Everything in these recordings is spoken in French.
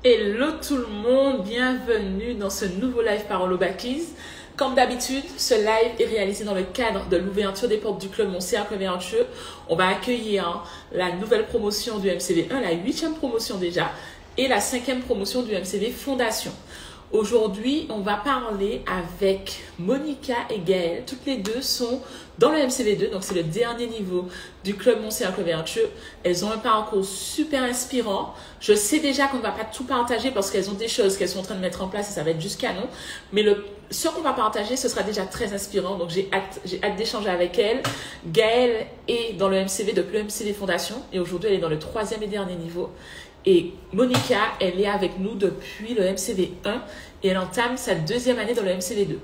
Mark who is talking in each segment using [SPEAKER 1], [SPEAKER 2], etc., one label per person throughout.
[SPEAKER 1] Hello tout le monde, bienvenue dans ce nouveau live par Holobackies. Comme d'habitude, ce live est réalisé dans le cadre de l'ouverture des portes du club Mon Cercle Vertueux. On va accueillir la nouvelle promotion du MCV1, la 8e promotion déjà, et la 5e promotion du MCV Fondation. Aujourd'hui, on va parler avec Monica et Gaëlle. Toutes les deux sont dans le MCV2, donc c'est le dernier niveau du club Mon Cercle Vertueux. Elles ont un parcours super inspirant. Je sais déjà qu'on ne va pas tout partager parce qu'elles ont des choses qu'elles sont en train de mettre en place et ça va être juste canon. Mais ce qu'on va partager, ce sera déjà très inspirant. Donc j'ai hâte d'échanger avec elles. Gaëlle est dans le MCV depuis le MCV Fondation et aujourd'hui elle est dans le 3e et dernier niveau. Et Monica, elle est avec nous depuis le MCV1 et elle entame sa 2e année dans le MCV2.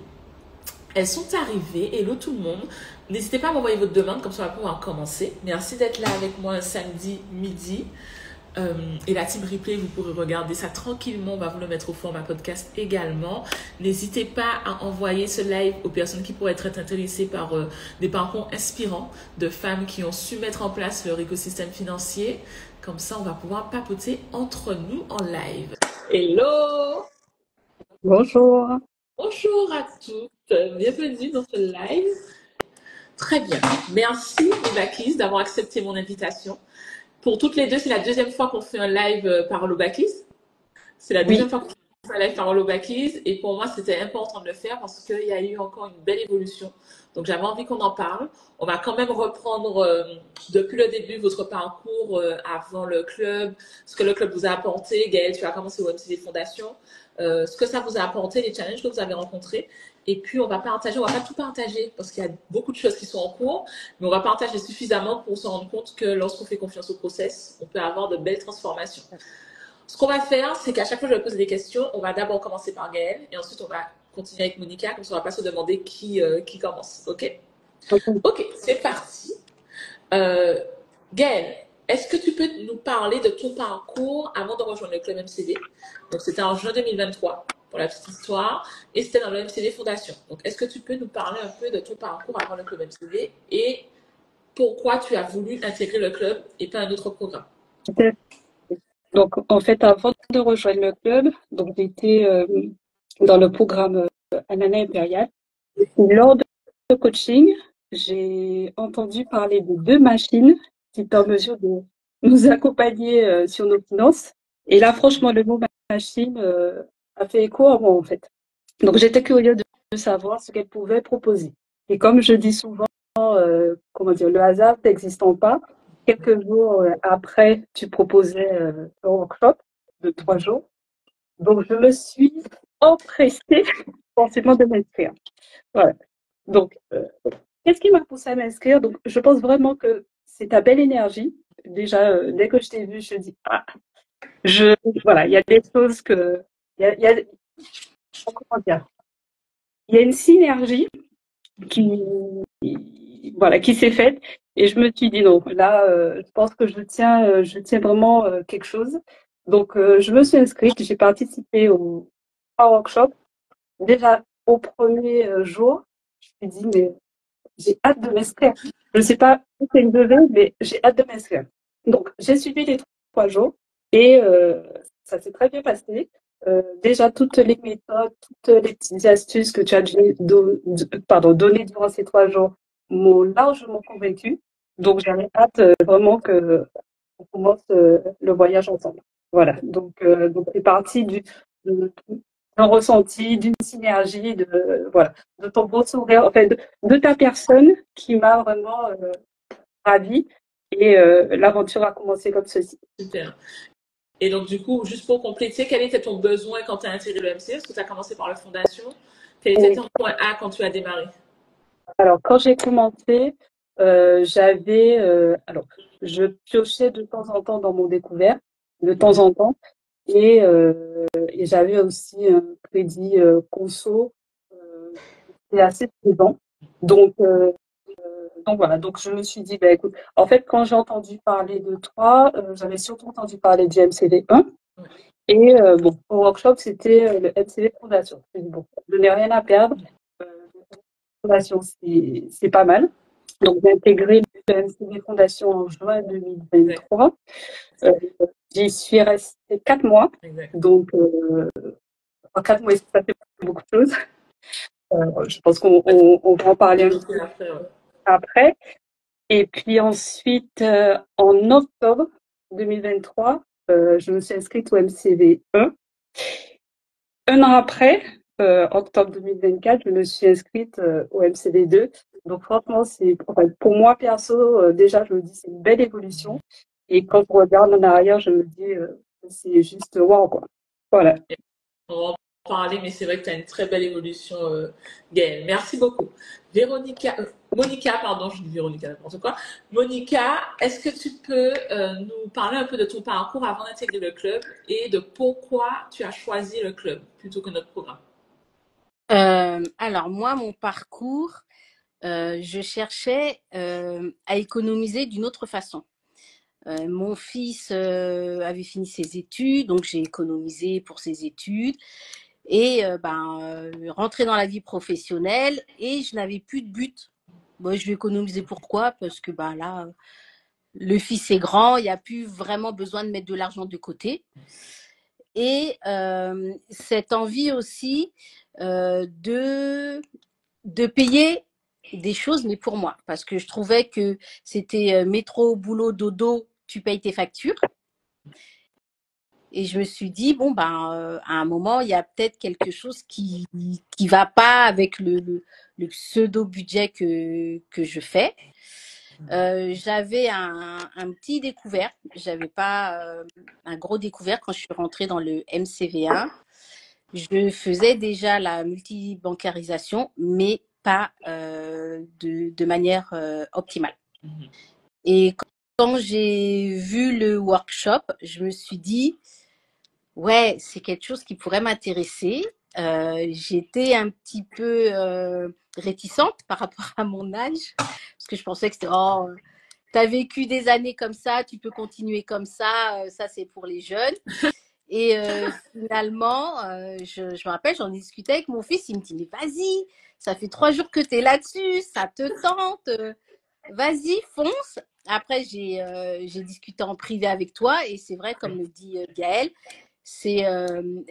[SPEAKER 1] Elles sont arrivées. Hello tout le monde. N'hésitez pas à m'envoyer votre demande, comme ça on va pouvoir commencer. Merci d'être là avec moi un samedi midi. Et la team replay, vous pourrez regarder ça tranquillement. On va vous le mettre au format podcast également. N'hésitez pas à envoyer ce live aux personnes qui pourraient être intéressées par des parcours inspirants de femmes qui ont su mettre en place leur écosystème financier. Comme ça, on va pouvoir papoter entre nous en live. Hello!
[SPEAKER 2] Bonjour.
[SPEAKER 1] Bonjour à toutes. Bienvenue dans ce live. Très bien. Merci, Holobackies, d'avoir accepté mon invitation. Pour toutes les deux, c'est la 2e fois qu'on fait un live par Holobackies. C'est la 2e fois qu'on fait un live par Holobackies. Et pour moi, c'était important de le faire parce qu'il y a eu encore une belle évolution. Donc, j'avais envie qu'on en parle. On va quand même reprendre depuis le début votre parcours avant le club, ce que le club vous a apporté. Gaëlle, tu as commencé au MCV Fondation. Ce que ça vous a apporté, les challenges que vous avez rencontrés. Et puis, on va pas tout partager parce qu'il y a beaucoup de choses qui sont en cours, mais on va partager suffisamment pour se rendre compte que lorsqu'on fait confiance au process, on peut avoir de belles transformations. Ce qu'on va faire, c'est qu'à chaque fois que je vais poser des questions, on va d'abord commencer par Gaëlle et ensuite on va continuer avec Monica, comme ça on va pas se demander qui commence. Ok? Ok, c'est parti. Gaëlle, est-ce que tu peux nous parler de ton parcours avant de rejoindre le club MCV? Donc, c'était en juin 2023, pour la petite histoire, et c'était dans le MCV Fondation. Donc, est-ce que tu peux nous parler un peu de ton parcours avant le club MCV et pourquoi tu as voulu intégrer le club et pas un autre programme?
[SPEAKER 2] Donc, en fait, avant de rejoindre le club, donc j'étais dans le programme Ananas Impérial. Lors de ce coaching, j'ai entendu parler de 2 machines qui étaient en mesure de nous accompagner sur nos finances. Et là, franchement, le mot machine a fait écho à moi, en fait. Donc, j'étais curieuse de savoir ce qu'elles pouvaient proposer. Et comme je dis souvent, comment dire, le hasard n'existant pas, quelques jours après, tu proposais un workshop de 3 jours. Donc, je me suis empressée forcément de m'inscrire. Voilà. Donc, qu'est-ce qui m'a poussée à m'inscrire? Donc, je pense vraiment que c'est ta belle énergie. Déjà, dès que je t'ai vue, je dis, ah, voilà, il y a des choses que, il y a, comment dire, il y a une synergie qui, voilà, qui s'est faite. Et je me suis dit non, là, je pense que je tiens vraiment quelque chose. Donc, je me suis inscrite, j'ai participé au workshop. Déjà, au premier jour, je me suis dit, mais j'ai hâte de m'inscrire. Je ne sais pas où c'est une devait, mais j'ai hâte de m'inscrire. Donc, j'ai suivi les 3 jours et ça s'est très bien passé. Déjà, toutes les méthodes, toutes les petites astuces que tu as données durant ces 3 jours m'ont largement convaincue. Donc, j'avais hâte vraiment que on commence le voyage ensemble. Voilà. Donc c'est parti d'un ressenti, d'une synergie, voilà, de ton beau sourire, enfin, de ta personne qui m'a vraiment ravie. Et l'aventure a commencé comme ceci.
[SPEAKER 1] Super. Et donc, du coup, juste pour compléter, quel était ton besoin quand tu as intégré le MCV? Est-ce que tu as commencé par la fondation? Quel était ton point A quand tu as démarré?
[SPEAKER 2] Alors, quand j'ai commencé, alors, je piochais de temps en temps dans mon découvert, de temps en temps, et, j'avais aussi un crédit conso, c'était assez présent. Donc, voilà, donc je me suis dit, bah, écoute, en fait, quand j'ai entendu parler de toi, j'avais surtout entendu parler du MCV1. Et bon, au workshop, c'était le MCV Fondation. Je me dis, bon, je n'ai rien à perdre. Fondation, c'est pas mal. Donc, j'ai intégré le MCV Fondation en juin 2023. J'y suis restée 4 mois.
[SPEAKER 1] Exact.
[SPEAKER 2] Donc, en 4 mois, ça fait beaucoup de choses. Je pense qu'on va en parler un peu après. Et puis ensuite, en octobre 2023, je me suis inscrite au MCV 1. Un an après, octobre 2024, je me suis inscrite au MCV 2. Donc franchement, pour moi perso, déjà, je me dis c'est une belle évolution. Et quand je regarde en arrière, je me dis c'est juste waouh, quoi. Voilà.
[SPEAKER 1] On va en parler, mais c'est vrai que tu as une très belle évolution, Gaëlle. Merci beaucoup. Monica, pardon, je dis Véronica, n'importe quoi. Monica, est-ce que tu peux nous parler un peu de ton parcours avant d'intégrer le club et de pourquoi tu as choisi le club plutôt que notre programme?
[SPEAKER 3] Alors moi, mon parcours, je cherchais à économiser d'une autre façon. Mon fils avait fini ses études, donc j'ai économisé pour ses études et rentrer dans la vie professionnelle et je n'avais plus de but. Bon, je vais économiser pourquoi? Parce que là, le fils est grand, il n'y a plus vraiment besoin de mettre de l'argent de côté. Et cette envie aussi de payer des choses, mais pour moi, parce que je trouvais que c'était métro, boulot, dodo, tu payes tes factures. Et je me suis dit, à un moment, il y a peut-être quelque chose qui va pas avec le pseudo-budget que je fais. J'avais un petit découvert, j'avais pas un gros découvert quand je suis rentrée dans le MCV1. Je faisais déjà la multibancarisation, mais pas de manière optimale. Et quand j'ai vu le workshop, je me suis dit, ouais, c'est quelque chose qui pourrait m'intéresser. J'étais un petit peu réticente par rapport à mon âge, parce que je pensais que c'était, oh, t'as vécu des années comme ça, tu peux continuer comme ça c'est pour les jeunes. Et finalement, je me rappelle, j'en discutais avec mon fils, il me dit, mais vas-y, ça fait 3 jours que tu es là-dessus, ça te tente, vas-y, fonce. Après, j'ai discuté en privé avec toi et c'est vrai, comme le dit Gaëlle, c'est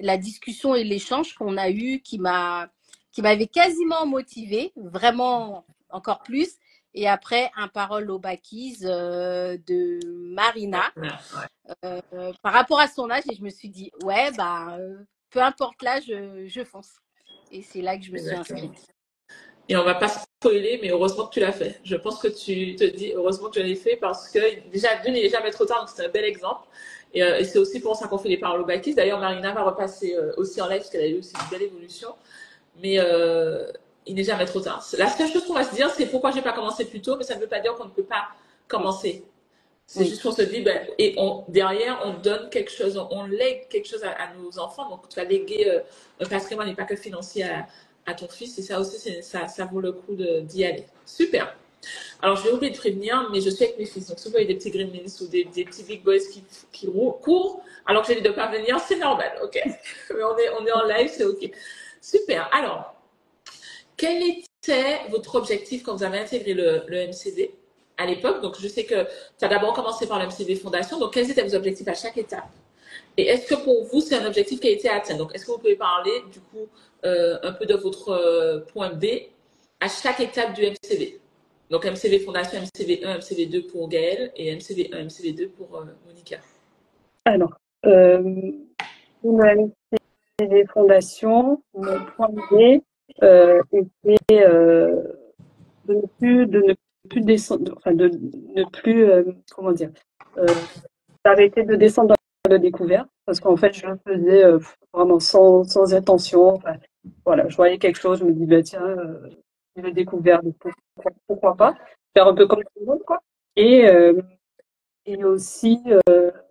[SPEAKER 3] la discussion et l'échange qu'on a eu qui m'avait quasiment motivée, vraiment encore plus. Et après, un parole au Bacchis de Marina par rapport à son âge et je me suis dit, ouais, peu importe l'âge, je fonce. Et c'est là que je me suis inscrite.
[SPEAKER 1] Et on va pas spoiler, mais heureusement que tu l'as fait. Je pense que tu te dis heureusement que je l'ai fait parce que déjà, d'une, il n'est jamais trop tard, donc c'est un bel exemple. Et c'est aussi pour ça qu'on fait les paroles au Bacchis. D'ailleurs, Marina va repasser aussi en live parce qu'elle a eu aussi une belle évolution. Mais il n'est jamais trop tard. La seule chose qu'on va se dire, c'est pourquoi j'ai pas commencé plus tôt, mais ça ne veut pas dire qu'on ne peut pas commencer. C'est juste qu'on se dit, derrière, on donne quelque chose, on lègue quelque chose à nos enfants. Donc, tu vas léguer un patrimoine et pas que financier à ton fils. Et ça aussi, ça vaut le coup d'y aller. Super. Alors, je vais oublier de prévenir, mais je suis avec mes fils. Donc, si vous voyez des petits gremlins ou des petits big boys qui courent, alors que j'ai dit de ne pas venir, c'est normal, ok? Mais on est en live, c'est ok. Super. Alors, quel était votre objectif quand vous avez intégré le MCV à l'époque? Donc, je sais que tu as d'abord commencé par le MCV Fondation. Donc, quels étaient vos objectifs à chaque étape? Et est-ce que pour vous, c'est un objectif qui a été atteint? Donc, est-ce que vous pouvez parler, du coup, un peu de votre point B à chaque étape du MCV? Donc, MCV Fondation, MCV1, MCV2 pour Gaëlle et MCV1, MCV2 pour Monica.
[SPEAKER 2] Alors, pour le MCV Fondation, mon point B était de ne plus descendre, enfin de ne plus, comment dire, d'arrêter de descendre dans le découvert, parce qu'en fait, je le faisais vraiment sans intention. Enfin, voilà, je voyais quelque chose, je me dis, tiens, le découvert, pourquoi pas, faire un peu comme tout le monde, quoi. Et aussi,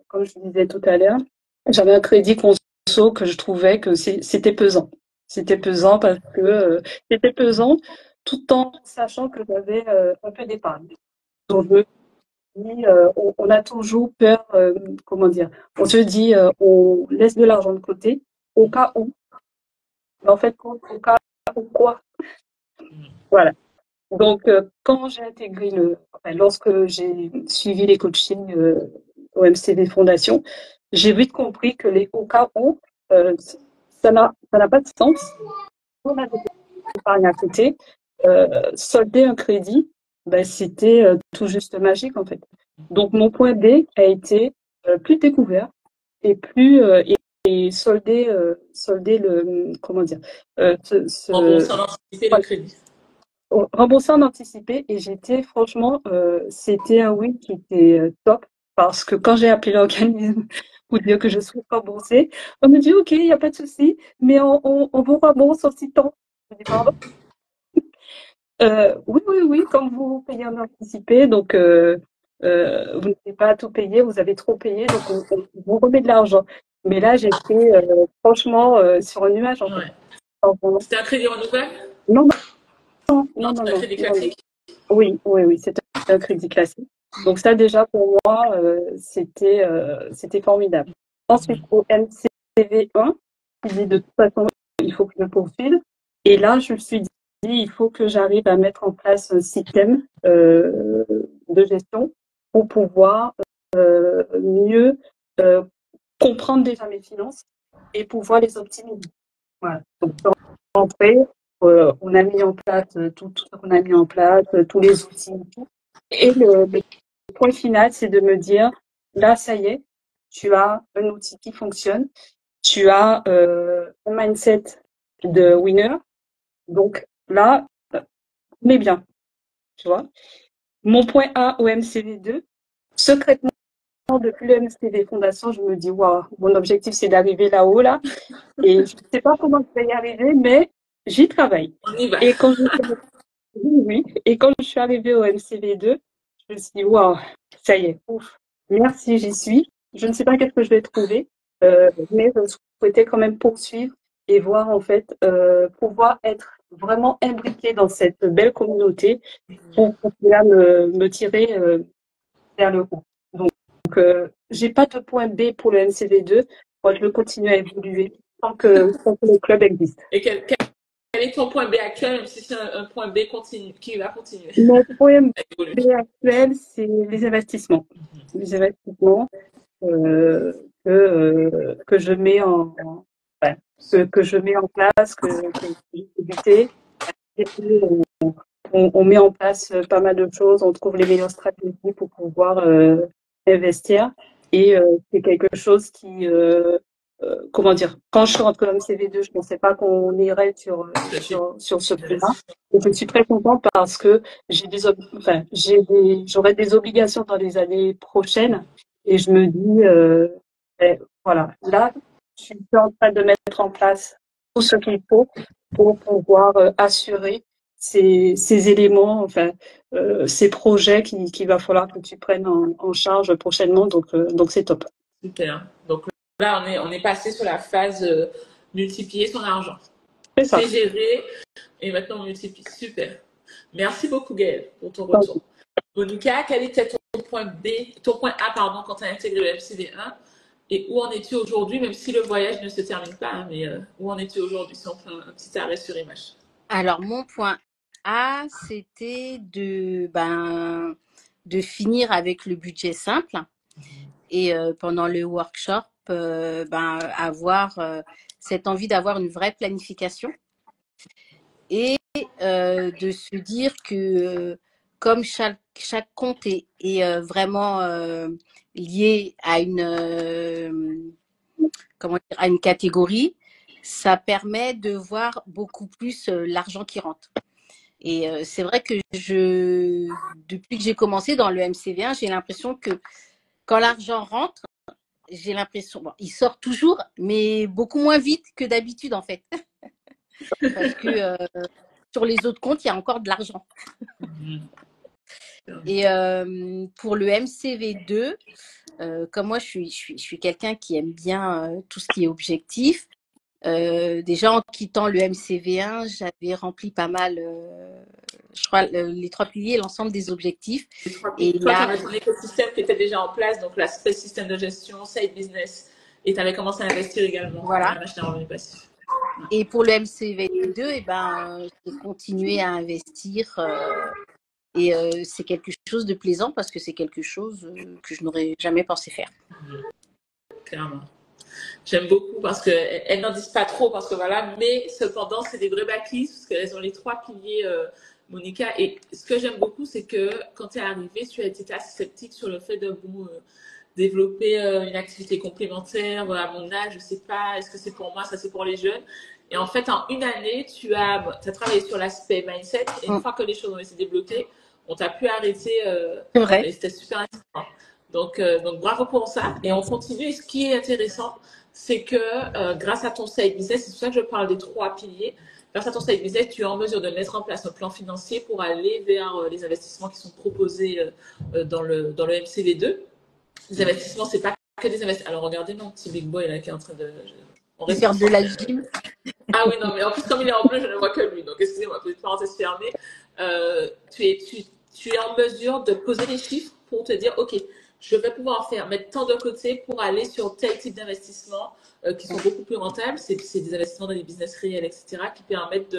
[SPEAKER 2] comme je disais tout à l'heure, j'avais un crédit conso que je trouvais que c'était pesant. C'était pesant parce que c'était pesant tout en sachant que j'avais un peu d'épargne. Donc, je me dis, on a toujours peur, comment dire, on se dit, on laisse de l'argent de côté au cas où. Mais en fait, au cas où quoi? Voilà. Donc, quand j'ai intégré lorsque j'ai suivi les coachings au MCV Fondation, j'ai vite compris que les au cas où, ça n'a pas de sens. On a des épargnes à côté, solder un crédit, ben, c'était tout juste magique en fait. Donc, mon point B a été plus découvert et plus et solder le comment dire
[SPEAKER 1] Rembourser en anticipé le crédit.
[SPEAKER 2] rembourser en anticipé et j'étais franchement, c'était un win qui était top parce que quand j'ai appelé l'organisme pour dire que je souhaite rembourser, on me dit OK, il n'y a pas de souci, mais on vous rembourse en 6 temps. Je dis pardon. Oui, comme vous payez en anticipé, donc vous n'avez pas à tout payer, vous avez trop payé, donc on vous remet de l'argent. Mais là, j'étais franchement sur un nuage en fait.
[SPEAKER 1] Ouais. C'était un crédit renouvelable?
[SPEAKER 2] Non,
[SPEAKER 1] Non, c'est un crédit classique.
[SPEAKER 2] Oui, c'était un crédit classique. Donc ça déjà pour moi, c'était formidable. Ensuite au MCV1, je dis de toute façon il faut que je me poursuive. Et là je me suis dit il faut que j'arrive à mettre en place un système de gestion pour pouvoir mieux comprendre déjà mes finances et pouvoir les optimiser. Voilà. Donc après, on a mis en place tout ce qu'on a mis en place, tous les outils et tout. Et le point final, c'est de me dire, là, ça y est, tu as un outil qui fonctionne, tu as un mindset de winner. Donc là, on est bien, tu vois. Mon point A au MCV2, secrètement, depuis le MCV Fondation, je me dis, waouh, mon objectif, c'est d'arriver là-haut, là. Et je ne sais pas comment je vais y arriver, mais j'y travaille.
[SPEAKER 1] On y va.
[SPEAKER 2] Et quand je suis arrivée au MCV2, je me suis dit, waouh, ça y est, ouf, merci, j'y suis. Je ne sais pas qu'est-ce que je vais trouver, mais je souhaitais quand même poursuivre et voir, en fait, pouvoir être vraiment imbriquée dans cette belle communauté pour pouvoir me tirer vers le haut. Donc, j'ai pas de point B pour le MCV2. Moi, je veux continuer à évoluer tant que le club existe.
[SPEAKER 1] Et quel est ton point B actuel, même si c'est un point B qui va continuer?
[SPEAKER 2] Mon point B actuel, c'est les investissements. Les investissements que je mets que je mets en place, que j'ai débuté. Et puis, on met en place pas mal de choses, on trouve les meilleures stratégies pour pouvoir investir. Et c'est quelque chose qui, comment dire, quand je suis rentrée dans le CV2, je ne pensais pas qu'on irait sur ce plan-là. Et je suis très contente parce que j'aurai des obligations dans les années prochaines. Et je me dis, voilà, là, je suis en train de mettre en place tout ce qu'il faut pour pouvoir assurer ces éléments, ces projets qu'il va falloir que tu prennes en charge prochainement. Donc c'est top.
[SPEAKER 1] Super. Donc là, on est passé sur la phase multiplier son argent.
[SPEAKER 2] C'est ça.
[SPEAKER 1] C'est géré et maintenant on multiplie. Super. Merci beaucoup, Gaëlle, pour ton retour. Monica, quel était ton point A, pardon, quand tu as intégré le MCV1 et où en es-tu aujourd'hui, même si le voyage ne se termine pas, hein, mais où en es-tu aujourd'hui, si on fait un petit arrêt sur image?
[SPEAKER 3] Alors, mon point A, c'était de finir avec le budget simple et pendant le workshop, avoir cette envie d'avoir une vraie planification et de se dire que comme chaque compte est vraiment lié à à une catégorie, ça permet de voir beaucoup plus l'argent qui rentre. Et c'est vrai que depuis que j'ai commencé dans le MCV1, j'ai l'impression que quand l'argent rentre, j'ai l'impression, il sort toujours, mais beaucoup moins vite que d'habitude en fait. Parce que sur les autres comptes, il y a encore de l'argent. Et pour le MCV2, comme moi, je suis quelqu'un qui aime bien tout ce qui est objectif. Déjà, en quittant le MCV1, j'avais rempli pas mal, je crois, les 3 piliers, l'ensemble des objectifs.
[SPEAKER 1] Et toi, tu avais ton écosystème qui était déjà en place, donc l'aspect système de gestion, side business, et tu avais commencé à investir également
[SPEAKER 3] voilà.
[SPEAKER 1] dans la machine à revenus passifs.
[SPEAKER 3] Et pour le MCV2, eh ben, j'ai continué à investir et c'est quelque chose de plaisant parce que c'est quelque chose que je n'aurais jamais pensé faire.
[SPEAKER 1] Clairement. J'aime beaucoup parce qu'elles n'en disent pas trop, parce que voilà, mais cependant, c'est des vraies bâtisses, parce qu'elles ont les trois piliers, Monica. Et ce que j'aime beaucoup, c'est que quand tu es arrivée, tu as été assez sceptique sur le fait de développer une activité complémentaire, voilà, à mon âge, je sais pas, est-ce que c'est pour moi, ça c'est pour les jeunes. Et en fait, en une année, tu as travaillé sur l'aspect mindset, et une fois que les choses ont été débloquées, on t'a pu arrêter.
[SPEAKER 3] C'est vrai.
[SPEAKER 1] Et c'était super intéressant. Donc bravo pour ça. Et on continue. Et ce qui est intéressant, c'est que grâce à ton side business, c'est pour ça que je parle des trois piliers, grâce à ton side business, tu es en mesure de mettre en place un plan financier pour aller vers les investissements qui sont proposés dans le MCV2. Les investissements, c'est pas que des investissements. Alors regardez mon petit big boy là qui est en train de...
[SPEAKER 3] Faire de la gym.
[SPEAKER 1] Ah oui, non, mais en plus, comme il est en bleu, je ne vois que lui. Donc, excusez-moi, petite parenthèse fermée. Tu es en mesure de poser les chiffres pour te dire, OK, je vais pouvoir mettre tant de côté pour aller sur tel type d'investissement qui sont beaucoup plus rentables. C'est des investissements dans des business réels, etc., qui permettent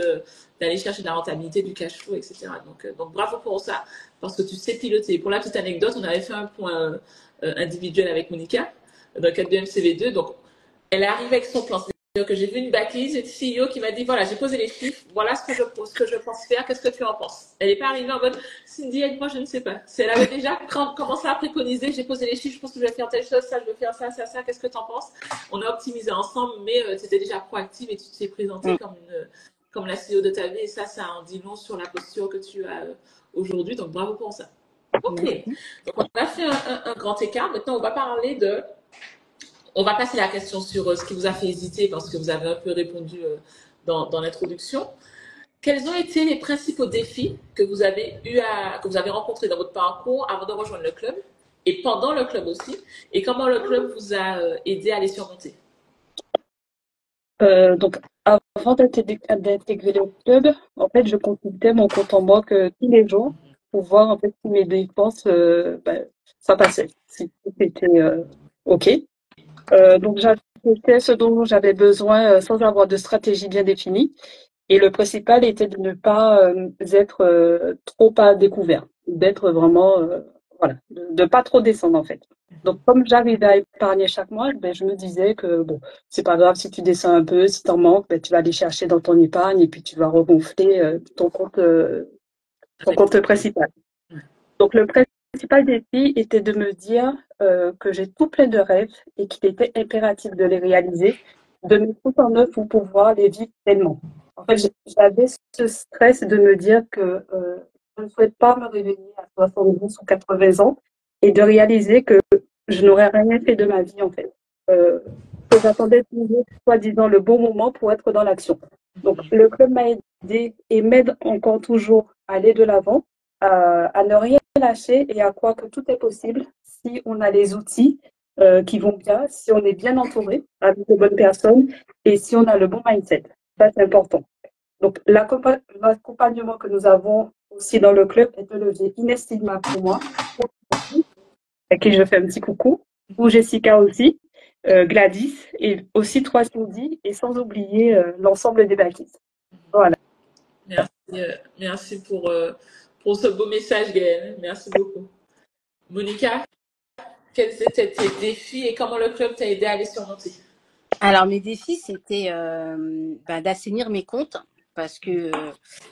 [SPEAKER 1] d'aller chercher de la rentabilité, du cash flow, etc. Donc, bravo pour ça, parce que tu sais piloter. Pour la petite anecdote, on avait fait un point individuel avec Monica dans le cadre de MCV2. Donc, elle arrive avec son plan. C'est-à-dire que j'ai vu une bâtisse, une CEO qui m'a dit, voilà, j'ai posé les chiffres, voilà ce que je pense faire, qu'est-ce que tu en penses? Elle n'est pas arrivée en mode, Cindy, aide-moi, je ne sais pas. Si elle avait déjà commencé à préconiser, j'ai posé les chiffres, je pense que je vais faire telle chose, ça, je vais faire ça, qu'est-ce que tu en penses? On a optimisé ensemble, mais tu étais déjà proactive et tu t'es présentée comme la CEO de ta vie, et ça en dit long sur la posture que tu as aujourd'hui, donc bravo pour ça. Ok, donc on a fait un grand écart, maintenant on va parler de... On va passer la question sur ce qui vous a fait hésiter parce que vous avez un peu répondu dans l'introduction. Quels ont été les principaux défis que vous avez rencontrés dans votre parcours avant de rejoindre le club et pendant le club aussi, et comment le club vous a aidé à les surmonter?
[SPEAKER 2] Donc, avant d'intégrer le club, en fait, je consultais mon compte en banque tous les jours pour voir en fait si mes dépenses, ça passait, si tout était OK. Donc, j'achetais ce dont j'avais besoin sans avoir de stratégie bien définie. Et le principal était de ne pas être trop à découvert, d'être vraiment, voilà, de pas trop descendre en fait. Donc, comme j'arrivais à épargner chaque mois, ben, je me disais que bon, c'est pas grave si tu descends un peu, si t'en manques, ben, tu vas aller chercher dans ton épargne et puis tu vas regonfler ton compte principal. Donc, le principal défi était de me dire que j'ai tout plein de rêves et qu'il était impératif de les réaliser, de mettre tout en œuvre pour pouvoir les vivre pleinement. En fait, j'avais ce stress de me dire que je ne souhaite pas me réveiller à 70 ou 80 ans et de réaliser que je n'aurais rien fait de ma vie, en fait. Que j'attendais toujours, soi-disant, le bon moment pour être dans l'action. Donc, le club m'a aidé et m'aide encore toujours à aller de l'avant, à ne rien lâcher et à croire que tout est possible si on a les outils qui vont bien, si on est bien entouré avec les bonnes personnes et si on a le bon mindset. Ça, c'est important. Donc, l'accompagnement que nous avons aussi dans le club est un levier inestimable pour moi, à qui je fais un petit coucou, ou Jessica aussi, Gladys, et aussi 310, et sans oublier l'ensemble des bâtisses. Voilà.
[SPEAKER 1] Merci pour ce beau message, Gaëlle. Merci beaucoup. Monica, quels étaient tes défis et comment le club t'a aidé à les surmonter?
[SPEAKER 3] Alors, mes défis, c'était d'assainir mes comptes parce que,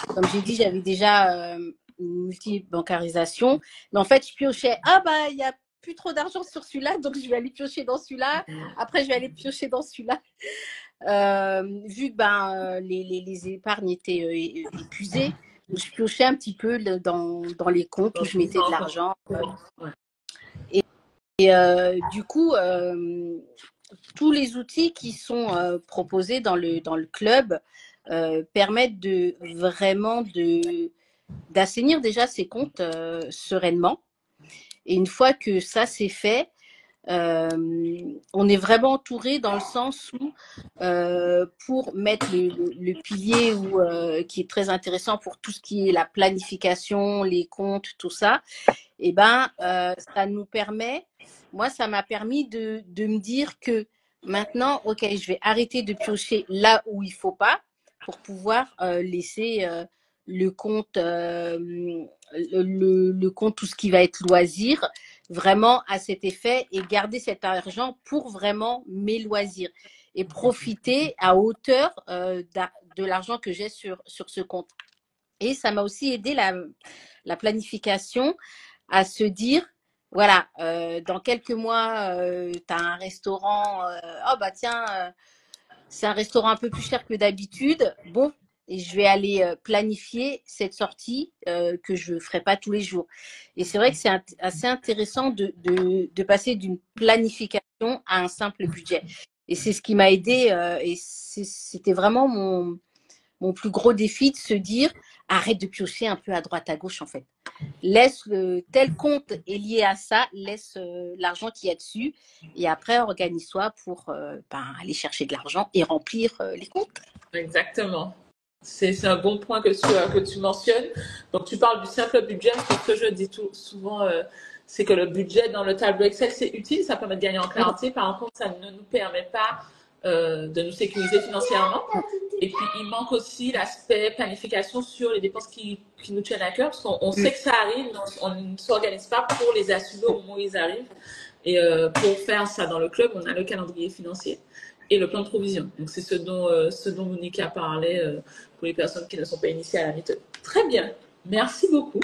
[SPEAKER 3] comme j'ai dit, j'avais déjà une multi-bancarisation. Mais en fait, je piochais, il n'y a plus trop d'argent sur celui-là, donc je vais aller piocher dans celui-là. Après, je vais aller piocher dans celui-là. Vu que les épargnes étaient épuisées, je piochais un petit peu dans les comptes où je mettais de l'argent. Du coup, tous les outils qui sont proposés dans le club permettent vraiment d'assainir déjà ses comptes sereinement. Et une fois que ça c'est fait, on est vraiment entouré dans le sens où pour mettre le pilier qui est très intéressant pour tout ce qui est la planification, les comptes, tout ça, ça nous permet, moi ça m'a permis de me dire que maintenant, ok, je vais arrêter de piocher là où il faut pas pour pouvoir laisser le compte, le compte, tout ce qui va être loisir, vraiment à cet effet et garder cet argent pour vraiment mes loisirs et profiter à hauteur de l'argent que j'ai sur ce compte. Et ça m'a aussi aidé la planification à se dire, voilà, dans quelques mois, tu as un restaurant, oh bah tiens, c'est un restaurant un peu plus cher que d'habitude. Bon, et je vais aller planifier cette sortie que je ne ferai pas tous les jours. Et c'est vrai que c'est assez intéressant de passer d'une planification à un simple budget. Et c'est ce qui m'a aidé et c'était vraiment mon plus gros défi de se dire arrête de piocher un peu à droite à gauche en fait. Laisse tel compte est lié à ça, laisse l'argent qu'il y a dessus et après organise-toi pour aller chercher de l'argent et remplir les comptes.
[SPEAKER 1] Exactement. C'est un bon point que tu mentionnes. Donc, tu parles du simple budget. Ce que je dis souvent, c'est que le budget dans le tableau Excel, c'est utile. Ça permet de gagner en clarté. Par contre, ça ne nous permet pas de nous sécuriser financièrement. Et puis, il manque aussi l'aspect planification sur les dépenses qui nous tiennent à cœur. Parce qu'on sait que ça arrive, mais on ne s'organise pas pour les assumer au moment où ils arrivent. Et pour faire ça dans le club, on a le calendrier financier et le plan de provision. Donc, c'est ce dont Monica parlait pour les personnes qui ne sont pas initiées à la méthode. Très bien. Merci beaucoup.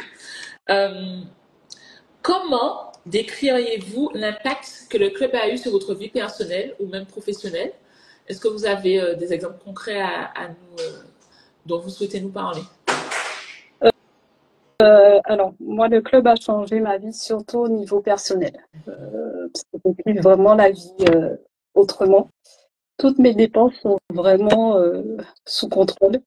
[SPEAKER 1] Comment décririez-vous l'impact que le club a eu sur votre vie personnelle ou même professionnelle? Est-ce que vous avez des exemples concrets à nous, dont vous souhaitez nous parler?
[SPEAKER 2] Alors, moi, le club a changé ma vie, surtout au niveau personnel. Parce que je vis vraiment la vie autrement. Toutes mes dépenses sont vraiment sous contrôle.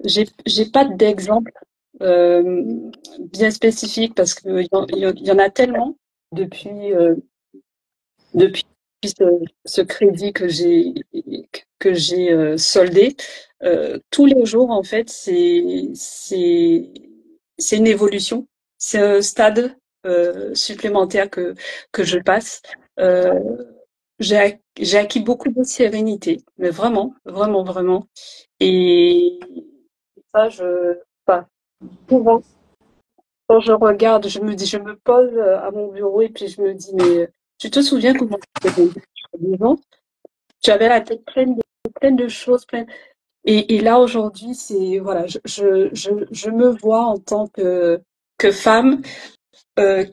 [SPEAKER 2] J'ai pas d'exemple bien spécifique parce qu'il y en a tellement depuis ce crédit que j'ai soldé. Tous les jours, en fait, c'est une évolution. C'est un stade supplémentaire que je passe. J'ai acquis beaucoup de sérénité, mais vraiment, vraiment, vraiment. Et ça, souvent, quand je regarde, je me pose à mon bureau et puis je me dis, mais tu te souviens comment tu étais quand tu avais la tête pleine de choses, et là aujourd'hui, c'est voilà, je me vois en tant que femme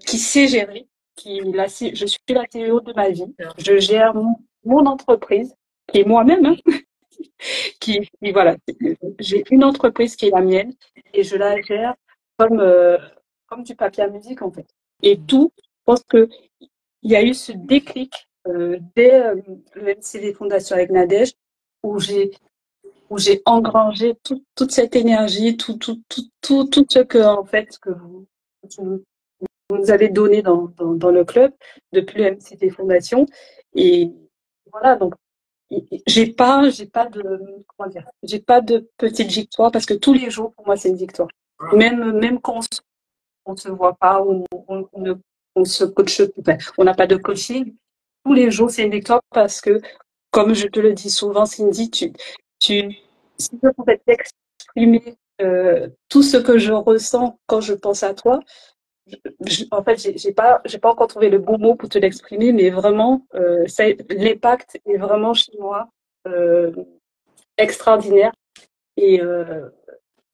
[SPEAKER 2] qui sait gérer, je suis la CEO de ma vie, je gère mon entreprise qui est moi-même, hein, voilà, j'ai une entreprise qui est la mienne et je la gère comme du papier à musique en fait. Et tout, je pense que il y a eu ce déclic dès le MCV Fondation avec Nadège où j'ai engrangé toute cette énergie, tout ce que en fait que vous nous avez donné dans le club depuis le MCV Fondation. Et voilà, donc j'ai pas de comment dire, j'ai pas de petite victoire parce que tous les jours pour moi c'est une victoire. Même quand on se voit pas, on se coach, enfin, on n'a pas de coaching. Tous les jours c'est une victoire parce que comme je te le dis souvent, Cindy, si je pouvais t'exprimer tout ce que je ressens quand je pense à toi, en fait, j'ai pas encore trouvé le bon mot pour te l'exprimer, mais vraiment, l'impact est vraiment chez moi extraordinaire. Et,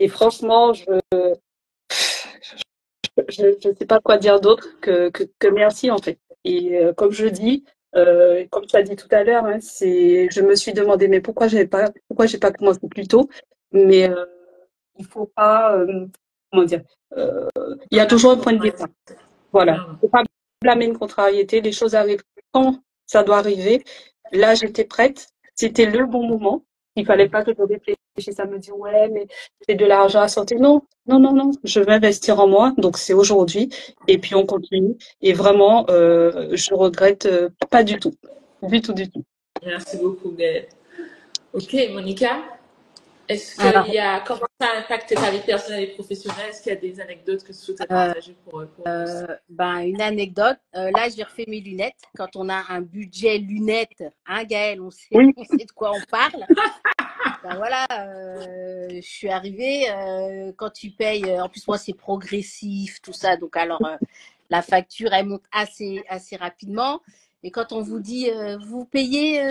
[SPEAKER 2] franchement, je sais pas quoi dire d'autre que merci en fait. Et comme je dis, comme tu as dit tout à l'heure, hein, je me suis demandé mais pourquoi j'ai pas commencé plus tôt. Mais il faut pas, comment dire, il y a toujours un point de départ. Voilà, faut pas blâmer une contrariété. Les choses arrivent quand ça doit arriver. Là, j'étais prête. C'était le bon moment. Il fallait pas que je réfléchisse à me dire ouais, mais c'est de l'argent à sortir. Non, non, non, non. Je vais investir en moi. Donc c'est aujourd'hui. Et puis on continue. Et vraiment, je regrette pas du tout, du tout, du tout.
[SPEAKER 1] Merci beaucoup, Gaëlle. Ok, Monica, est-ce qu'il y a comment ça a impacté ta vie personnelle et professionnelle? Est-ce qu'il y a des anecdotes que tu souhaites partager pour nous?
[SPEAKER 3] Une anecdote. Là, j'ai refait mes lunettes. Quand on a un budget lunettes, hein, Gaëlle, on sait de quoi on parle. Ben voilà, je suis arrivée, quand tu payes, en plus moi c'est progressif, tout ça, donc alors la facture elle monte assez rapidement. Et quand on vous dit, vous payez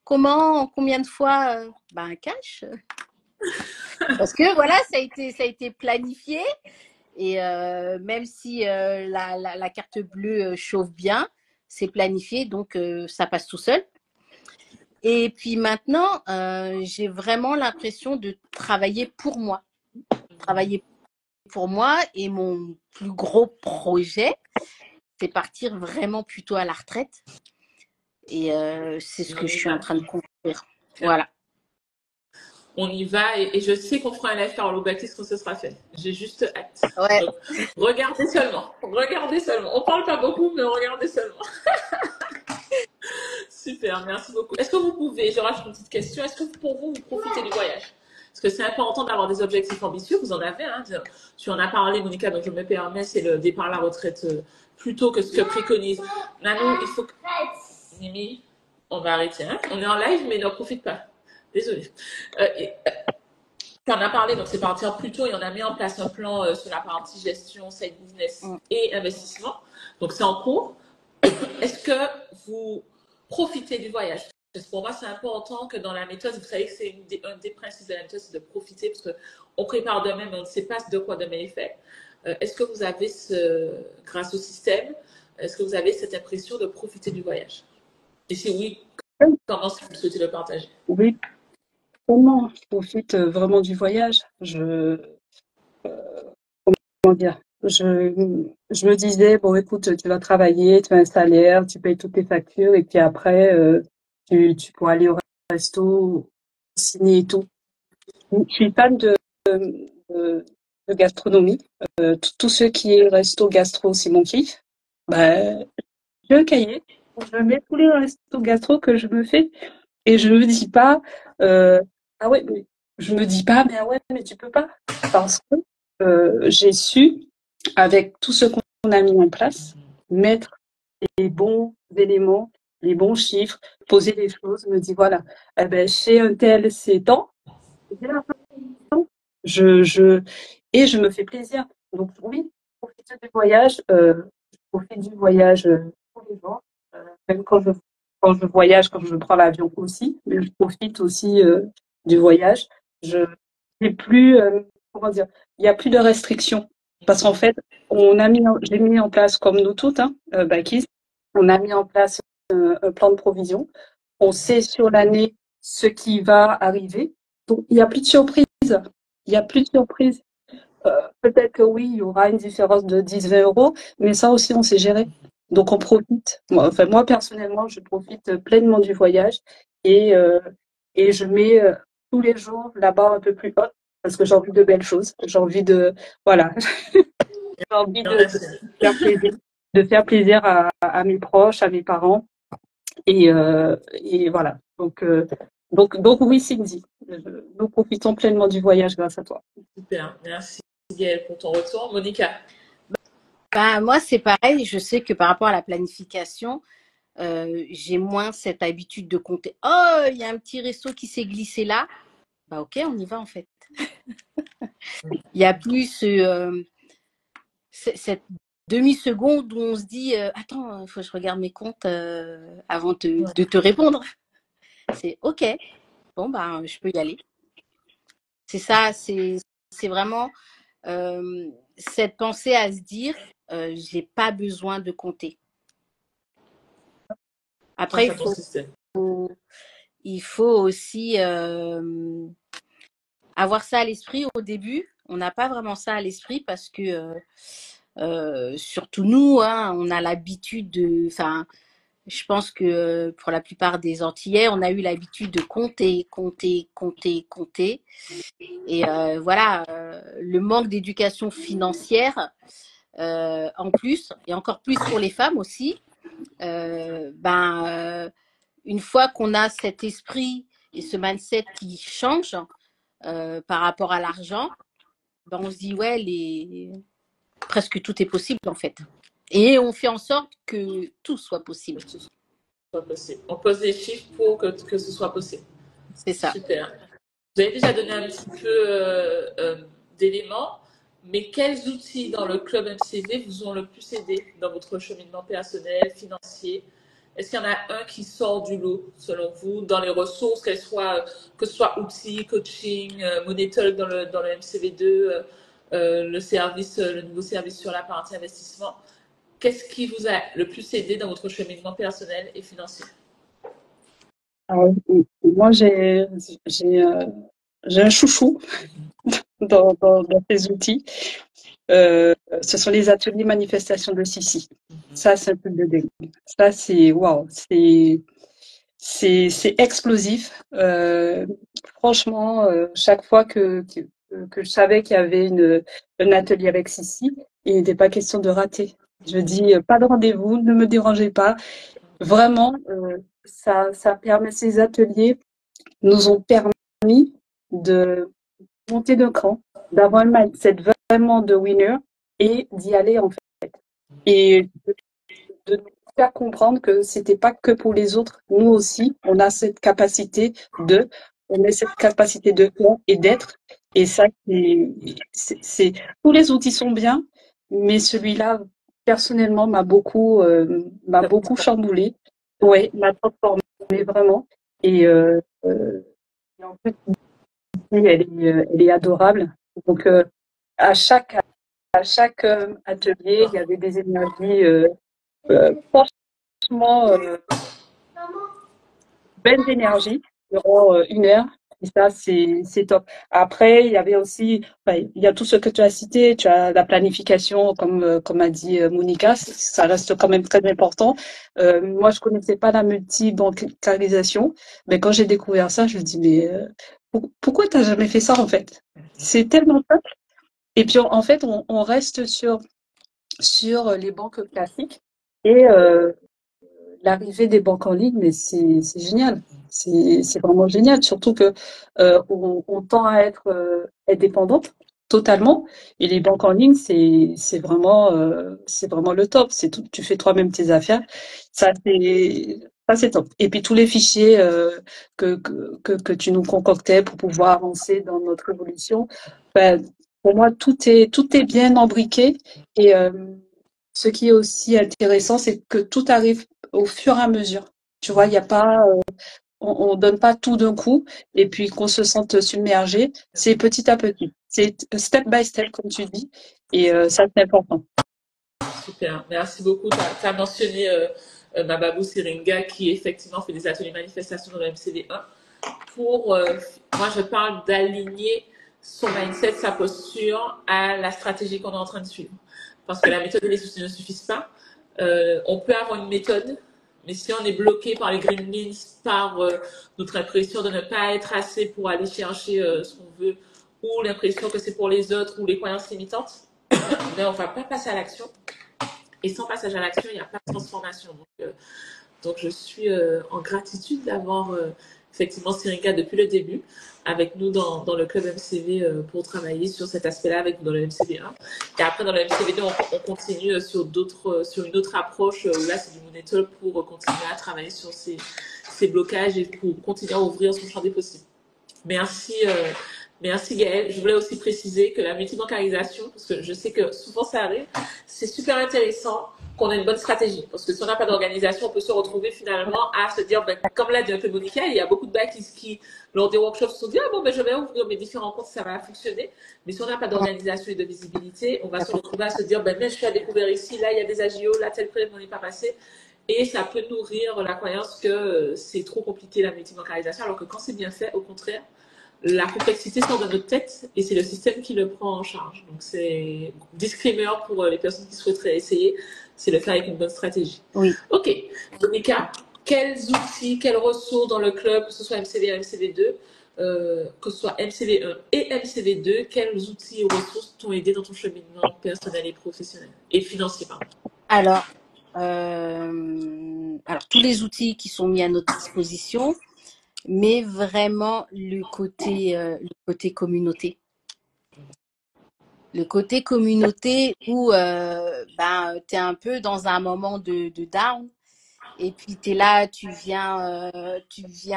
[SPEAKER 3] comment, combien de fois, ben cash. Parce que voilà, ça a été planifié. Et même si la carte bleue chauffe bien, c'est planifié, donc ça passe tout seul. Et puis maintenant, j'ai vraiment l'impression de travailler pour moi. Travailler pour moi, et mon plus gros projet, c'est partir vraiment plutôt à la retraite. Et c'est ce que je suis en train de construire. Voilà.
[SPEAKER 1] On y va et je sais qu'on fera un live par Baptiste quand ce sera fait. J'ai juste hâte.
[SPEAKER 3] Ouais.
[SPEAKER 1] Donc, regardez seulement. Regardez seulement. On parle pas beaucoup, mais regardez seulement. Super, merci beaucoup. Est-ce que vous pouvez, je rajoute une petite question, est-ce que pour vous, vous profitez du voyage? Parce que c'est important d'avoir des objectifs ambitieux, vous en avez, hein. Tu en as parlé, Monica, donc je me permets, c'est le départ à la retraite plutôt que ce que préconise. Nanou, il faut que... Mimi, on va arrêter, hein. On est en live, mais ne profite pas. Désolée. Tu en as parlé, donc c'est partir plus tôt et on a mis en place un plan sur la partie gestion, side business et investissement. Donc c'est en cours. Est-ce que vous profitez du voyage? Parce que pour moi, c'est important que dans la méthode, vous savez que c'est un des principes de la méthode, c'est de profiter parce qu'on prépare demain, mais on ne sait pas de quoi demain est fait. Est-ce que vous avez, grâce au système, est-ce que vous avez cette impression de profiter du voyage? Et si oui, comment est-ce que vous souhaitez le partager?
[SPEAKER 2] Oui, comment je profite vraiment du voyage? Comment dire? Je me disais, bon, écoute, tu vas travailler, tu as un salaire, tu payes toutes tes factures, et puis après, tu pourras aller au resto, ciné et tout. Je suis fan de gastronomie. Tout ce qui est resto gastro, c'est mon kiff. Ben, j'ai un cahier où je mets tous les restos gastro que je me fais et je me dis pas, ah ouais, mais je me dis pas, mais ah ouais, mais tu peux pas. Parce que j'ai su, avec tout ce qu'on a mis en place, mettre les bons éléments, les bons chiffres, poser les choses, me dis voilà, eh ben, chez un tel, c'est tant, et je me fais plaisir. Donc oui, profiter du voyage, je profite du voyage tous les jours, même quand je voyage, quand je prends l'avion aussi, mais je profite aussi du voyage. Je n'ai plus, comment dire, il n'y a plus de restrictions. Parce qu'en fait, j'ai mis en place, comme nous toutes, hein, Bakis, on a mis en place un plan de provision. On sait sur l'année ce qui va arriver. Donc, il n'y a plus de surprise. Il n'y a plus de surprise. Peut-être que oui, il y aura une différence de 10-20 euros, mais ça aussi, on sait gérer. Donc, on profite. Moi, personnellement, je profite pleinement du voyage et je mets tous les jours la barre un peu plus haute parce que j'ai envie de belles choses. J'ai envie de, voilà, j'ai envie de faire plaisir à mes proches, à mes parents. Et voilà. Donc oui, Cindy, nous profitons pleinement du voyage grâce à toi.
[SPEAKER 1] Super, merci Gaëlle pour ton retour. Monica?
[SPEAKER 3] Moi, c'est pareil. Je sais que par rapport à la planification, j'ai moins cette habitude de compter. Oh, il y a un petit resto qui s'est glissé là. Bah ok, on y va en fait. Il y a plus cette demi-seconde où on se dit attends, il faut que je regarde mes comptes avant de te répondre. C'est ok, bon je peux y aller. C'est ça, c'est vraiment cette pensée à se dire j'ai pas besoin de compter. Après, il faut aussi avoir ça à l'esprit au début. On n'a pas vraiment ça à l'esprit parce que surtout nous, hein, on a l'habitude de... Enfin, je pense que pour la plupart des Antillais, on a eu l'habitude de compter. Et voilà, le manque d'éducation financière, en plus, et encore plus pour les femmes aussi, une fois qu'on a cet esprit et ce mindset qui change, par rapport à l'argent, ben on se dit, ouais, presque tout est possible en fait. Et on fait en sorte que tout soit possible.
[SPEAKER 1] Que tout soit possible. On pose des chiffres pour que ce soit possible.
[SPEAKER 3] C'est ça.
[SPEAKER 1] Super. Vous avez déjà donné un petit peu d'éléments, mais quels outils dans le club MCV vous ont le plus aidé dans votre cheminement personnel, financier? Est-ce qu'il y en a un qui sort du lot, selon vous, dans les ressources, que ce soit outils, coaching, Money Talk dans le MCV2, le nouveau service sur la partie investissement? Qu'est-ce qui vous a le plus aidé dans votre cheminement personnel et financier?
[SPEAKER 2] Alors, moi, j'ai un chouchou dans ces outils. Ce sont les ateliers manifestation de Sissi. Ça, c'est un truc de dingue. Ça, c'est waouh, c'est explosif. Franchement, chaque fois que je savais qu'il y avait un atelier avec Sissi, il n'était pas question de rater. Je dis pas de rendez-vous, ne me dérangez pas. Vraiment, ça permet, ces ateliers nous ont permis de monter d'un cran, d'avoir un mindset vraiment de winner et d'y aller en fait. Et de nous faire comprendre que c'était pas que pour les autres. Nous aussi, on a cette capacité on a cette capacité de faire et d'être. Et ça, tous les outils sont bien, mais celui-là, personnellement, m'a beaucoup chamboulé. Ouais, m'a transformé vraiment. Et, et en fait, elle est adorable. Donc, à chaque, à chaque atelier, il y avait des énergies, franchement, belles énergies durant 1 heure. Et ça, c'est top. Après, il y avait aussi, il y a tout ce que tu as cité. Tu as la planification, comme a dit Monica, ça reste quand même très important. Moi, je connaissais pas la multi-bancarisation, mais quand j'ai découvert ça, je me dis, mais pourquoi t'as jamais fait ça en fait? C'est tellement simple. Et puis en fait, on reste sur les banques classiques et l'arrivée des banques en ligne, mais c'est génial. C'est vraiment génial, surtout que on tend à être indépendante totalement. Et les banques en ligne, c'est vraiment le top. C'est tout, tu fais toi-même tes affaires. Ça c'est top. Et puis tous les fichiers que tu nous concoctais pour pouvoir avancer dans notre évolution, ben, pour moi tout est bien embriqué. Et ce qui est aussi intéressant, c'est que tout arrive au fur et à mesure. Tu vois, il y a pas, on donne pas tout d'un coup et puis qu'on se sente submergé. C'est petit à petit. C'est step by step, comme tu dis. Et ça, c'est important.
[SPEAKER 1] Super, merci beaucoup. Tu as mentionné Mababou Siringa qui effectivement fait des ateliers manifestation dans le MCV1 pour, moi je parle d'aligner son mindset, sa posture à la stratégie qu'on est en train de suivre. Parce que la méthode et les outils ne suffisent pas. On peut avoir une méthode, mais si on est bloqué par les green beans, par notre impression de ne pas être assez pour aller chercher ce qu'on veut, ou l'impression que c'est pour les autres, ou les croyances limitantes, ben on ne va pas passer à l'action. Et sans passage à l'action, il n'y a pas de transformation. Donc je suis en gratitude d'avoir effectivement Siringa depuis le début avec nous dans le club MCV pour travailler sur cet aspect-là avec nous dans le MCV1. Et après, dans le MCV2, on continue sur une autre approche où là, c'est du money talk pour continuer à travailler sur ces blocages et pour continuer à ouvrir son champ des possibles. Merci. Merci Gaëlle. Je voulais aussi préciser que la multibancarisation, parce que je sais que souvent ça arrive, c'est super intéressant qu'on ait une bonne stratégie. Parce que si on n'a pas d'organisation, on peut se retrouver finalement à se dire, ben, comme l'a dit un peu Monica, il y a beaucoup de bacs qui, lors des workshops, se sont dit, ah bon, ben, je vais ouvrir mes différents comptes, ça va fonctionner. Mais si on n'a pas d'organisation et de visibilité, on va se retrouver à se dire, ben, mais je suis à découvert ici, là, il y a des AGO, là, tel prélèvement n'est pas passé. Et ça peut nourrir la croyance que c'est trop compliqué la multibancarisation, alors que quand c'est bien fait, au contraire, la complexité sort de notre tête et c'est le système qui le prend en charge. Donc, c'est disclaimer pour les personnes qui souhaiteraient essayer, c'est le faire avec une bonne stratégie.
[SPEAKER 3] Oui.
[SPEAKER 1] Ok. Monica, quels outils, quelles ressources dans le club, que ce soit MCV1, MCV2, que ce soit MCV1 et MCV2, quels outils et ressources t'ont aidé dans ton cheminement personnel et professionnel et financier, pardon.
[SPEAKER 3] Alors tous les outils qui sont mis à notre disposition. mais vraiment le côté communauté. Le côté communauté où tu es un peu dans un moment de down et puis tu es là, tu viens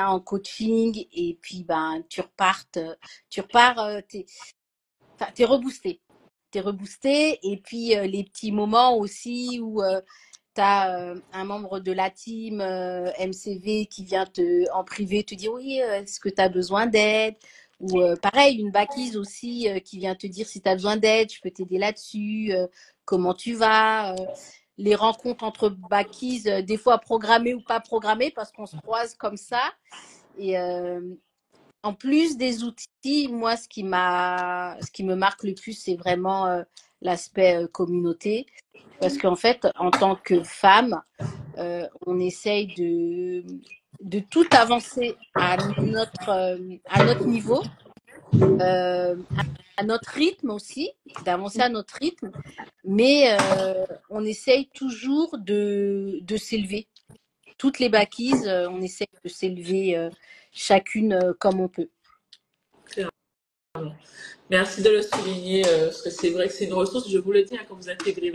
[SPEAKER 3] en coaching et puis tu repars, t'es reboosté. T'es reboosté et puis les petits moments aussi où tu as un membre de la team MCV qui vient en privé te dire oui, est-ce que tu as besoin d'aide? Ou pareil, une bacquise aussi qui vient te dire si tu as besoin d'aide, je peux t'aider là-dessus, comment tu vas. Les rencontres entre bacquises, des fois programmées ou pas programmées parce qu'on se croise comme ça. Et en plus des outils, moi, ce qui me marque le plus, c'est vraiment l'aspect communauté. Parce qu'en fait, en tant que femme, on essaye de tout avancer à notre niveau, à notre rythme aussi, d'avancer à notre rythme, mais on essaye toujours de s'élever. Toutes les bacquises, on essaye de s'élever chacune comme on peut.
[SPEAKER 1] Merci de le souligner, parce que c'est vrai que c'est une ressource. Je vous le dis, hein, quand vous intégrez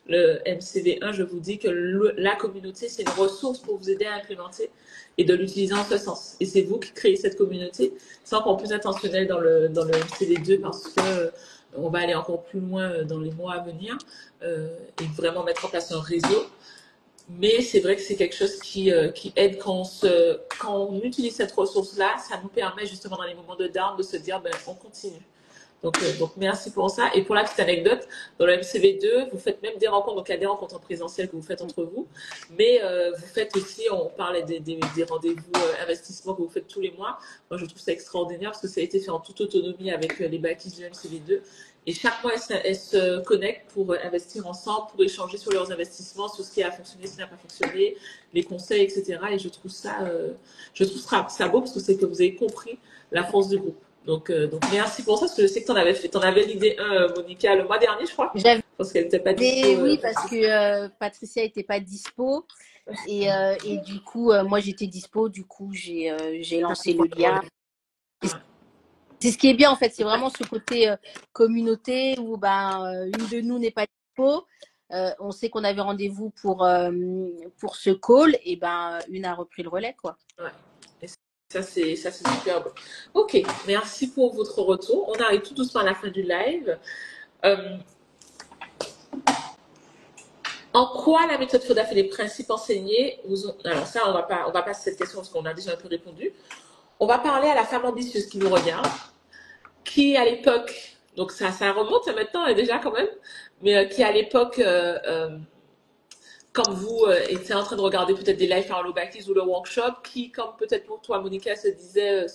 [SPEAKER 1] le MCV1, je vous dis que la communauté, c'est une ressource pour vous aider à implémenter et de l'utiliser en ce sens. Et c'est vous qui créez cette communauté. C'est encore plus intentionnel dans le MCV2 parce que on va aller encore plus loin dans les mois à venir et vraiment mettre en place un réseau. Mais c'est vrai que c'est quelque chose qui aide quand on utilise cette ressource-là. Ça nous permet justement dans les moments de down de se dire, ben, on continue. Donc merci pour ça. Et pour la petite anecdote, dans le MCV2, vous faites même des rencontres. Donc il y a des rencontres en présentiel que vous faites entre vous, mais vous faites aussi, on parlait des rendez-vous investissement que vous faites tous les mois. Moi je trouve ça extraordinaire parce que ça a été fait en toute autonomie avec les bacquises du MCV2. Et chaque mois, elles se connectent pour investir ensemble, pour échanger sur leurs investissements, sur ce qui a fonctionné, ce qui n'a pas fonctionné, les conseils, etc. Et je trouve ça beau parce que c'est que vous avez compris la force du groupe. Donc merci pour ça, parce que je sais que t'en avais l'idée Monica, le mois dernier, je crois. Parce qu'elle n'était pas dispo.
[SPEAKER 3] Oui, parce que Patricia n'était pas dispo. Et du coup, moi, j'étais dispo. Du coup, j'ai lancé le lien. C'est ce qui est bien, en fait. C'est vraiment ce côté communauté où une de nous n'est pas dispo. On sait qu'on avait rendez-vous pour ce call. Et une a repris le relais, quoi.
[SPEAKER 1] Ouais. Ça, c'est superbe. Ok, merci pour votre retour. On arrive tout doucement à la fin du live. En quoi la méthode FODAF et les principes enseignés vous ont... Alors ça, on va pas passer cette question parce qu'on a déjà un peu répondu. On va parler à la femme ambitieuse qui nous regarde, qui à l'époque, donc ça remonte maintenant déjà quand même, mais qui à l'époque... comme vous étiez en train de regarder peut-être des lives par Bacchis ou le workshop, qui, comme peut-être pour toi, Monica, se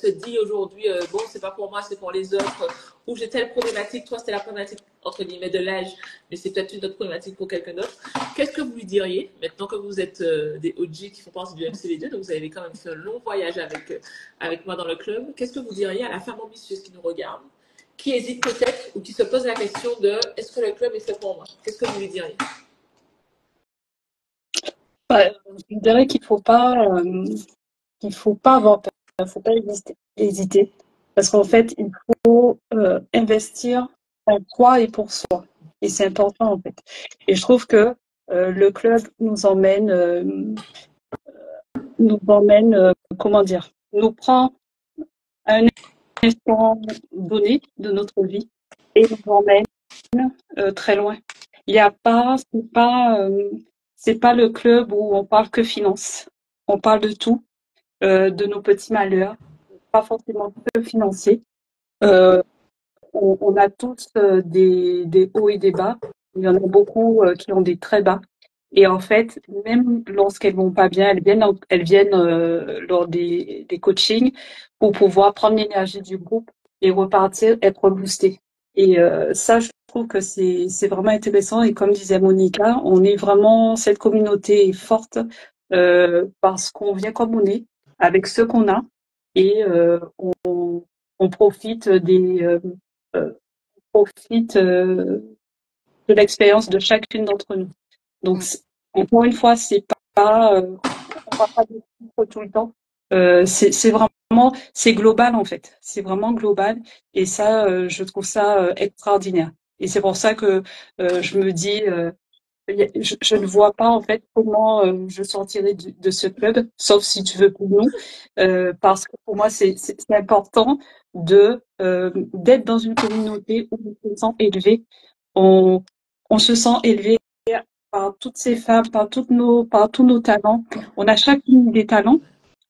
[SPEAKER 1] dit aujourd'hui, bon, c'est pas pour moi, c'est pour les autres, ou j'ai telle problématique, toi, c'était la problématique, entre guillemets, de l'âge, mais c'est peut-être une autre problématique pour quelqu'un d'autre. Qu'est-ce que vous lui diriez, maintenant que vous êtes des OG qui font partie du MCV2, donc vous avez quand même fait un long voyage avec moi dans le club, qu'est-ce que vous diriez à la femme ambitieuse qui nous regarde, qui hésite peut-être, ou qui se pose la question de, est-ce que le club est fait pour moi? Qu'est-ce que vous lui diriez?
[SPEAKER 2] Je dirais qu'il faut pas avoir peur, il faut pas hésiter, parce qu'en fait, il faut investir en soi et pour soi, et c'est important en fait. Et je trouve que le club comment dire, nous prend à un instant donné de notre vie et nous emmène très loin. Il y a pas, c'est pas le club où on parle que finance. On parle de tout, de nos petits malheurs, pas forcément que financiers. On a tous des hauts et des bas. Il y en a beaucoup qui ont des très bas. Et en fait, même lorsqu'elles vont pas bien, elles viennent lors des coachings pour pouvoir prendre l'énergie du groupe et repartir, être boostées. Et ça, je trouve que c'est vraiment intéressant. Et comme disait Monica, on est vraiment, cette communauté est forte parce qu'on vient comme on est, avec ce qu'on a, et on profite de l'expérience de chacune d'entre nous. Donc, encore une fois, c'est pas, on va pas découvrir tout le temps, C'est vraiment, c'est global en fait. C'est vraiment global et ça, je trouve ça extraordinaire. Et c'est pour ça que je me dis, je ne vois pas en fait comment je sortirai de ce club, sauf si tu veux pour nous, parce que pour moi c'est important de d'être dans une communauté où on se sent élevé, on on se sent élevé par toutes ces femmes, par tous nos talents. On a chacune des talents,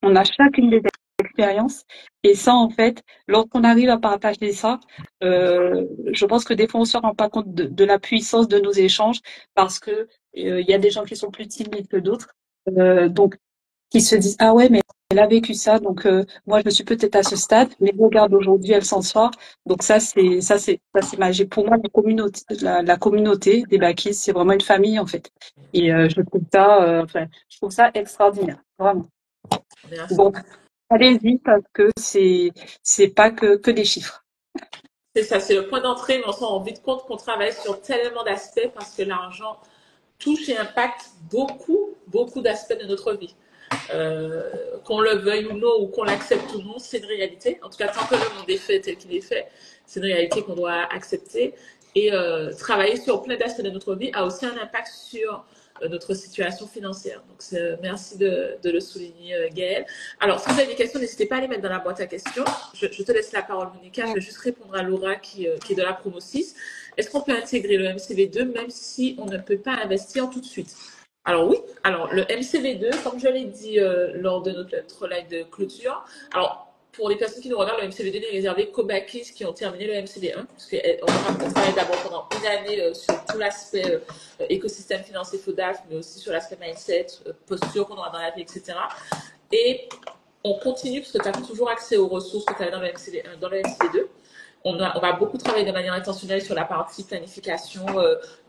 [SPEAKER 2] on a chacune des expériences, et ça en fait, lorsqu'on arrive à partager ça, je pense que des fois on se rend pas compte de la puissance de nos échanges parce que il y a des gens qui sont plus timides que d'autres, donc qui se disent ah ouais mais elle a vécu ça donc moi je suis peut-être à ce stade mais regarde aujourd'hui elle s'en sort donc ça c'est magique pour moi la communauté des Bakis c'est vraiment une famille en fait et je trouve ça extraordinaire vraiment
[SPEAKER 1] Merci.
[SPEAKER 2] donc allez-y parce que c'est pas que des chiffres.
[SPEAKER 1] C'est ça, c'est le point d'entrée, mais on se rend vite compte qu'on travaille sur tellement d'aspects parce que l'argent touche et impacte beaucoup, beaucoup d'aspects de notre vie. Qu'on le veuille ou non, ou qu'on l'accepte ou non, c'est une réalité. En tout cas, tant que le monde est fait tel qu'il est fait, c'est une réalité qu'on doit accepter. Et travailler sur plein d'aspects de notre vie a aussi un impact sur notre situation financière. Donc, merci de le souligner, Gaëlle. Alors, si vous avez des questions, n'hésitez pas à les mettre dans la boîte à questions. Je te laisse la parole, Monica. Je vais juste répondre à Laura qui est de la promo 6. Est-ce qu'on peut intégrer le MCV2 même si on ne peut pas investir tout de suite? Alors oui, alors le MCV2, comme je l'ai dit lors de notre live de clôture, alors pour les personnes qui nous regardent, le MCV2 n'est réservé qu'aux Bakis qui ont terminé le MCV1, parce qu'on travaille d'abord pendant une année sur tout l'aspect écosystème financier FODAF, mais aussi sur l'aspect mindset, posture qu'on aura dans la vie, etc. Et on continue, parce que tu as toujours accès aux ressources que tu avais dans le MCV1, dans le MCV2. On va beaucoup travailler de manière intentionnelle sur la partie planification,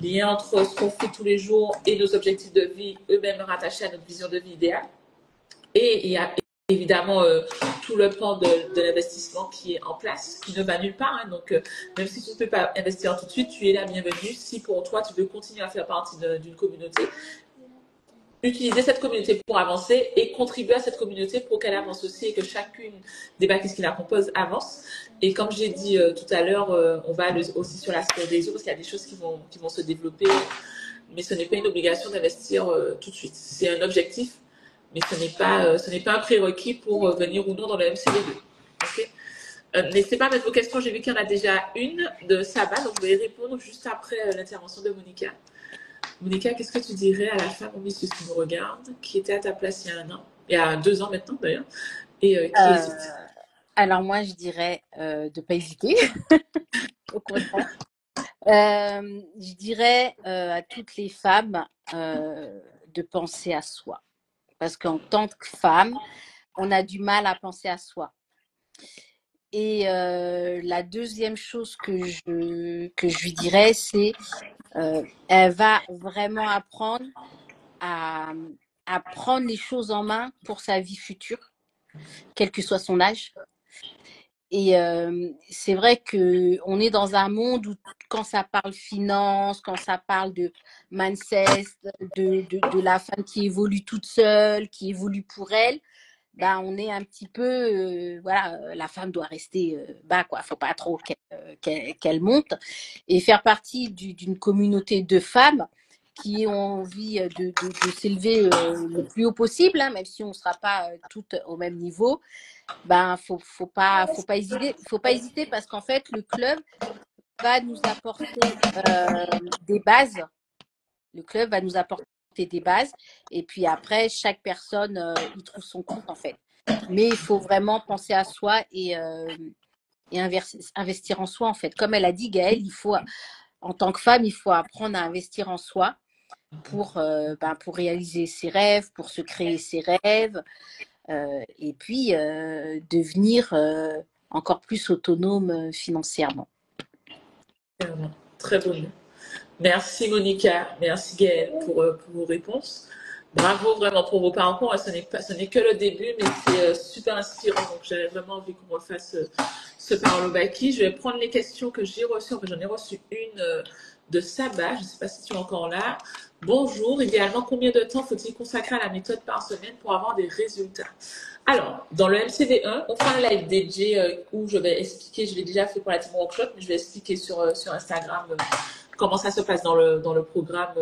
[SPEAKER 1] lien entre ce qu'on fait tous les jours et nos objectifs de vie, eux-mêmes rattachés à notre vision de vie idéale. Et il y a évidemment tout le plan de l'investissement qui est en place, qui ne va nulle part. Hein. Donc, même si tu ne peux pas investir tout de suite, tu es la bienvenue. Si pour toi, tu veux continuer à faire partie d'une communauté, utiliser cette communauté pour avancer et contribuer à cette communauté pour qu'elle avance aussi et que chacune des Bakis qui la composent avance. Et comme j'ai dit tout à l'heure, on va aussi sur l'aspect réseau parce qu'il y a des choses qui vont se développer, mais ce n'est pas une obligation d'investir tout de suite. C'est un objectif, mais ce n'est pas un prérequis pour venir ou non dans le MCV2. Okay. N'hésitez pas à mettre vos questions. J'ai vu qu'il y en a déjà une de Saba, donc je vais y répondre juste après l'intervention de Monica. Monica, qu'est-ce que tu dirais à la femme au milieu qui nous regarde, qui était à ta place il y a 1 an, il y a 2 ans maintenant d'ailleurs, et qui hésite?
[SPEAKER 3] Alors moi, je dirais de ne pas hésiter, au contraire. Je dirais à toutes les femmes de penser à soi. Parce qu'en tant que femme, on a du mal à penser à soi. Et la deuxième chose que je lui dirais, c'est elle va vraiment apprendre à prendre les choses en main pour sa vie future, quel que soit son âge. Et c'est vrai qu'on est dans un monde où quand ça parle finance, quand ça parle de mindset, de la femme qui évolue toute seule, qui évolue pour elle, bah, on est un petit peu, voilà, la femme doit rester bas, quoi. Faut pas trop qu'elle monte. Et faire partie d'une communauté de femmes qui ont envie de s'élever le plus haut possible, hein, même si on ne sera pas toutes au même niveau, ben faut pas hésiter parce qu'en fait le club va nous apporter des bases. Le club va nous apporter des bases et puis après chaque personne y trouve son compte en fait. Mais il faut vraiment penser à soi et investir en soi en fait. Comme elle a dit Gaëlle, il faut en tant que femme, il faut apprendre à investir en soi pour réaliser ses rêves, pour se créer ses rêves. Et puis devenir encore plus autonome financièrement.
[SPEAKER 1] Très bon. Merci Monica, merci Gaëlle pour vos réponses. Bravo vraiment pour vos parcours. Ce n'est que le début, mais c'est super inspirant. Donc j'avais vraiment envie qu'on refasse ce Parole au Baki. Je vais prendre les questions que j'ai reçues. En fait, j'en ai reçu une de Saba. Je ne sais pas si tu es encore là. Bonjour. Idéalement, combien de temps faut-il consacrer à la méthode par semaine pour avoir des résultats? Alors, dans le MCD1, on fera un live dédié où je vais expliquer, je l'ai déjà fait pour la team workshop, mais je vais expliquer sur Instagram comment ça se passe dans le programme,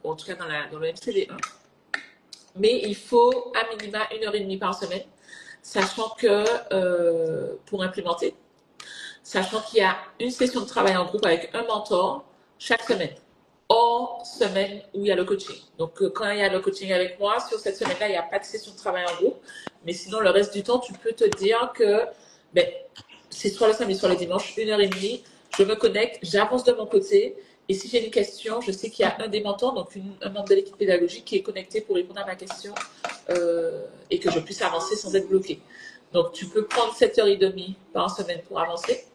[SPEAKER 1] ou en tout cas dans le MCD1. Mais il faut à minima 1h30 par semaine, sachant que pour implémenter, sachant qu'il y a une session de travail en groupe avec un mentor chaque semaine, hors semaine où il y a le coaching. Donc, quand il y a le coaching avec moi, sur cette semaine-là, il n'y a pas de session de travail en groupe. Mais sinon, le reste du temps, tu peux te dire que c'est soit le samedi, soit le dimanche, 1h30, je me connecte, j'avance de mon côté. Et si j'ai une question, je sais qu'il y a un des mentors, donc un membre de l'équipe pédagogique qui est connecté pour répondre à ma question et que je puisse avancer sans être bloqué. Donc, tu peux prendre 7h30 par semaine pour avancer.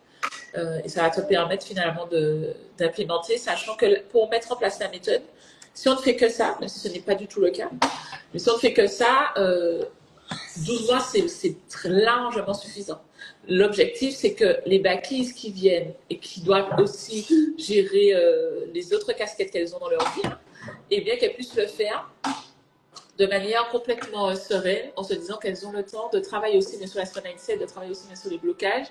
[SPEAKER 1] Et ça va te permettre finalement d'implémenter, sachant que pour mettre en place la méthode, si on ne fait que ça, même si ce n'est pas du tout le cas, mais si on ne fait que ça, 12 mois, c'est largement suffisant. L'objectif, c'est que les backies qui viennent et qui doivent aussi gérer les autres casquettes qu'elles ont dans leur vie, eh bien qu'elles puissent le faire de manière complètement sereine, en se disant qu'elles ont le temps de travailler aussi bien sur la mindset, de travailler aussi bien sur les blocages,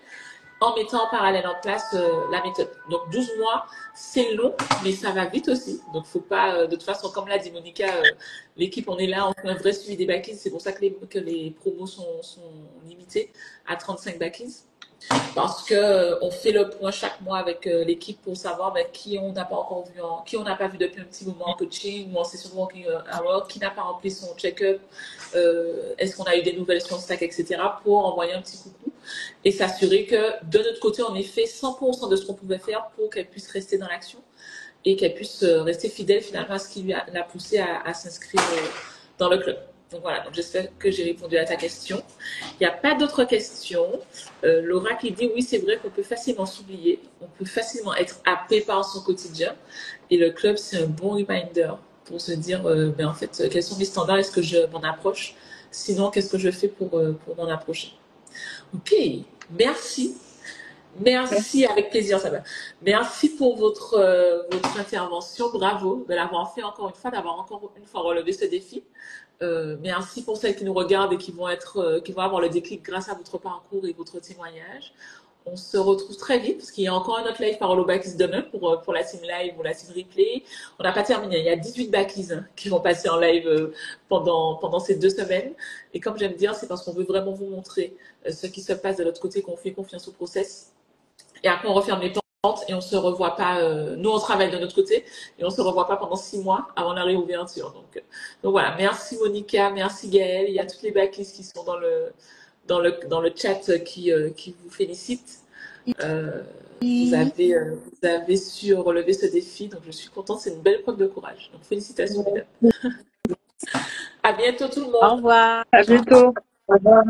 [SPEAKER 1] en mettant en parallèle en place la méthode. Donc 12 mois, c'est long, mais ça va vite aussi. Donc faut pas, de toute façon, comme l'a dit Monica, l'équipe, on est là, on fait un vrai suivi des backies. C'est pour ça que les promos sont limitées à 35 backies. Parce que on fait le point chaque mois avec l'équipe pour savoir qui on n'a pas encore vu, qui on n'a pas vu depuis un petit moment en coaching ou en session de working hour, qui n'a pas rempli son check-up, est-ce qu'on a eu des nouvelles sur le stack, etc. pour envoyer un petit coucou et s'assurer que de notre côté on ait fait 100% de ce qu'on pouvait faire pour qu'elle puisse rester dans l'action et qu'elle puisse rester fidèle finalement à ce qui l'a poussé à s'inscrire dans le club. Donc voilà, donc j'espère que j'ai répondu à ta question. Il n'y a pas d'autres questions. Laura qui dit oui, c'est vrai qu'on peut facilement s'oublier, on peut facilement être happé par son quotidien. Et le club, c'est un bon reminder pour se dire, en fait, quels sont mes standards, est-ce que je m'en approche? Sinon, qu'est-ce que je fais pour m'en approcher? Ok, merci. Merci, avec plaisir, ça va. Merci pour votre intervention. Bravo de l'avoir fait encore une fois, d'avoir encore une fois relevé ce défi. Merci pour celles qui nous regardent et qui vont avoir le déclic grâce à votre parcours et votre témoignage. On se retrouve très vite parce qu'il y a encore un autre live par Holobackies demain pour la team live ou la team replay. On n'a pas terminé. Il y a 18 backies qui vont passer en live pendant ces 2 semaines. Et comme j'aime dire, c'est parce qu'on veut vraiment vous montrer ce qui se passe de l'autre côté, qu'on fait confiance au process. Et après, on referme les portes et on se revoit pas. Nous, on travaille de notre côté et on se revoit pas pendant 6 mois avant la réouverture. Donc voilà. Merci Monica, merci Gaëlle. Il y a toutes les backies qui sont dans le chat qui vous félicitent. Vous avez su relever ce défi, donc je suis contente. C'est une belle preuve de courage. Donc félicitations. À bientôt tout le monde.
[SPEAKER 3] Au revoir.
[SPEAKER 2] À bientôt. Au revoir.